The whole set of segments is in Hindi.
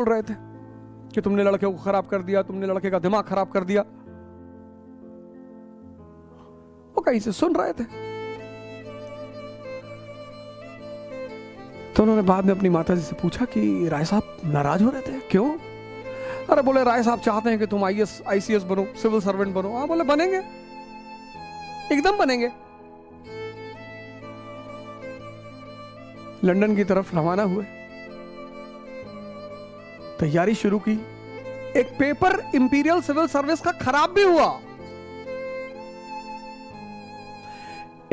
बोल रहे थे कि तुमने लड़के को खराब कर दिया, तुमने लड़के का दिमाग खराब कर दिया। वो कहीं से सुन रहे थे। तो उन्होंने बाद में अपनी माताजी से पूछा कि राय साहब नाराज हो रहे थे, क्यों? अरे बोले राय साहब चाहते हैं कि तुम आईएएस आईसीएस बनो, सिविल सर्वेंट बनो। हाँ बोले बनेंगे, एकदम बनेंगे। लंदन की तरफ रवाना हुए, तैयारी शुरू की। एक पेपर इंपीरियल सिविल सर्विस का खराब भी हुआ।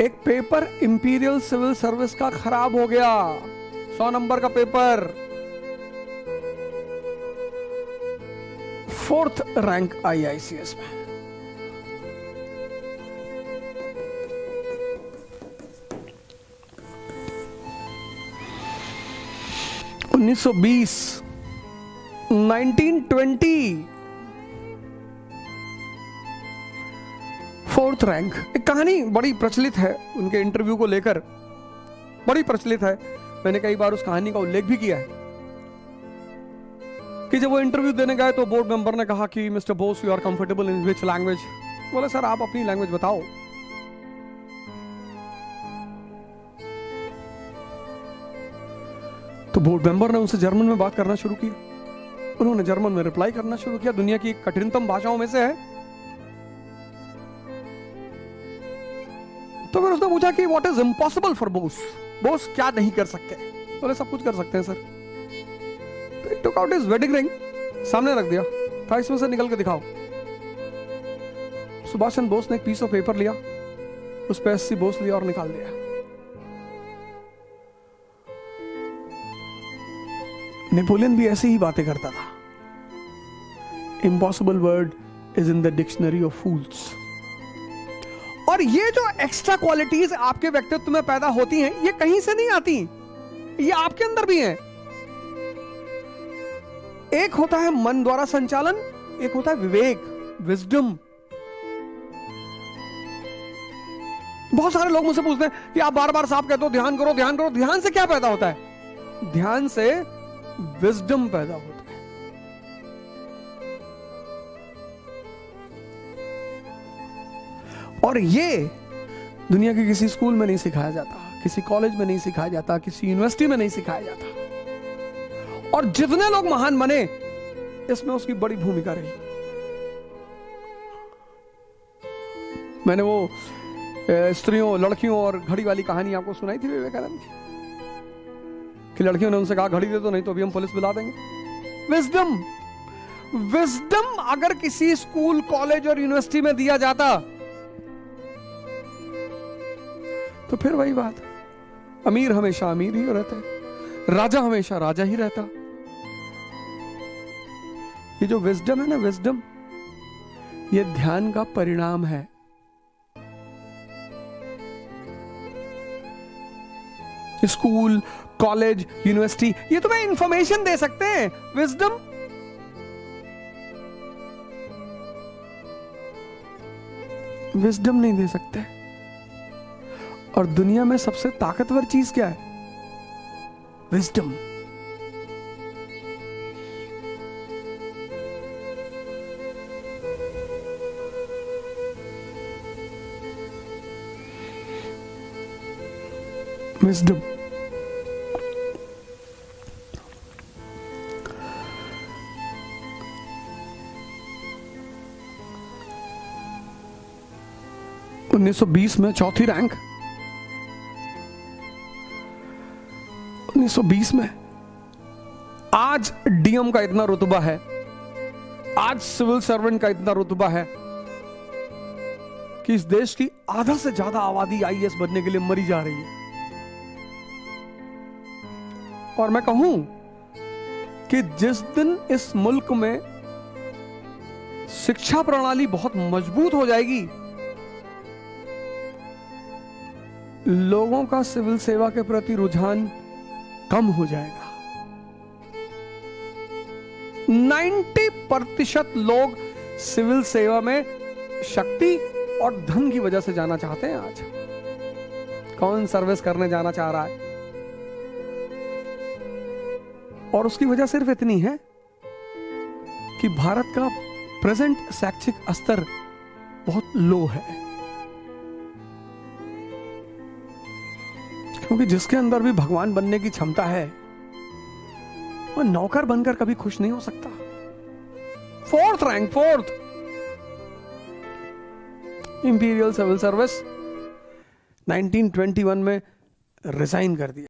एक पेपर इंपीरियल सिविल सर्विस का खराब हो गया, 100 नंबर का पेपर, 4th रैंक आई आईसीएस में। (1920) 1920 4th रैंक। एक कहानी बड़ी प्रचलित है उनके इंटरव्यू को लेकर, बड़ी प्रचलित है। मैंने कई बार उस कहानी का उल्लेख भी किया है कि जब वो इंटरव्यू देने गए तो बोर्ड मेंबर ने कहा कि mister Bose you are comfortable in which language. बोले सर आप अपनी लैंग्वेज बताओ। तो बोर्ड मेंबर ने उनसे जर्मन में बात करना शुरू किया। उन्होंने जर्मन में रिप्लाई करना शुरू किया। दुनिया की कठिनतम भाषाओं में से है। तो फिर उसने पूछा कि what is impossible for Bose, Bose क्या नहीं कर सकते? बोले सब कुछ कर सकते हैं सर। तो he took out his wedding ring, सामने रख दिया, था इसमें से निकल के दिखाओ। सुभाष चंद्र बोस ने एक पीस ऑफ पेपर लिया, उस पर एससी बोस लिया और निकाल दिया। नेपोलियन भी ऐसी ही बातें करता था। Impossible word is in the dictionary of fools. और ये जो एक्स्ट्रा क्वालिटीज आपके व्यक्तित्व में पैदा होती हैं, ये कहीं से नहीं आती, ये आपके अंदर भी हैं। एक होता है मन द्वारा संचालन, एक होता है विवेक, विजडम। बहुत सारे लोग मुझसे पूछते हैं कि आप बार बार साहब कहते हो ध्यान करो ध्यान करो। ध्यान से क्या पैदा होता है? ध्यान से विजडम पैदा होता है। और ये दुनिया के किसी स्कूल में नहीं सिखाया जाता, किसी कॉलेज में नहीं सिखाया जाता, किसी यूनिवर्सिटी में नहीं सिखाया जाता। और जितने लोग महान बने, इसमें उसकी बड़ी भूमिका रही। मैंने वो स्त्रियों, लड़कियों और घड़ी वाली कहानी आपको सुनाई थी विवेकानंद की, कि लड़कियों ने उनसे कहा घड़ी दे दो, नहीं तो अभी हम पुलिस बुला देंगे। विजडम, विजडम अगर किसी स्कूल, कॉलेज और यूनिवर्सिटी में दिया जाता तो फिर वही बात, अमीर हमेशा अमीर ही रहता है, राजा हमेशा राजा ही रहता। ये जो विजडम है ना, विजडम, ये ध्यान का परिणाम है। स्कूल, कॉलेज, यूनिवर्सिटी ये तुम्हें इंफॉर्मेशन दे सकते हैं, विजडम विजडम नहीं दे सकते। और दुनिया में सबसे ताकतवर चीज क्या है? विजडम। विजडम। (1920) में 4थी रैंक, 1920 में। आज डीएम का इतना रुतबा है, आज सिविल सर्वेंट का इतना रुतबा है कि इस देश की आधा से ज्यादा आबादी आईएएस बनने के लिए मरी जा रही है। और मैं कहूं कि जिस दिन इस मुल्क में शिक्षा प्रणाली बहुत मजबूत हो जाएगी, लोगों का सिविल सेवा के प्रति रुझान कम हो जाएगा। 90% लोग सिविल सेवा में शक्ति और धन की वजह से जाना चाहते हैं। आज कौन सर्विस करने जाना चाह रहा है? और उसकी वजह सिर्फ इतनी है कि भारत का प्रेजेंट शैक्षिक स्तर बहुत लो है, क्योंकि जिसके अंदर भी भगवान बनने की क्षमता है वो नौकर बनकर कभी खुश नहीं हो सकता। 4th rank, 4th imperial civil service 1921 में रिजाइन कर दिया।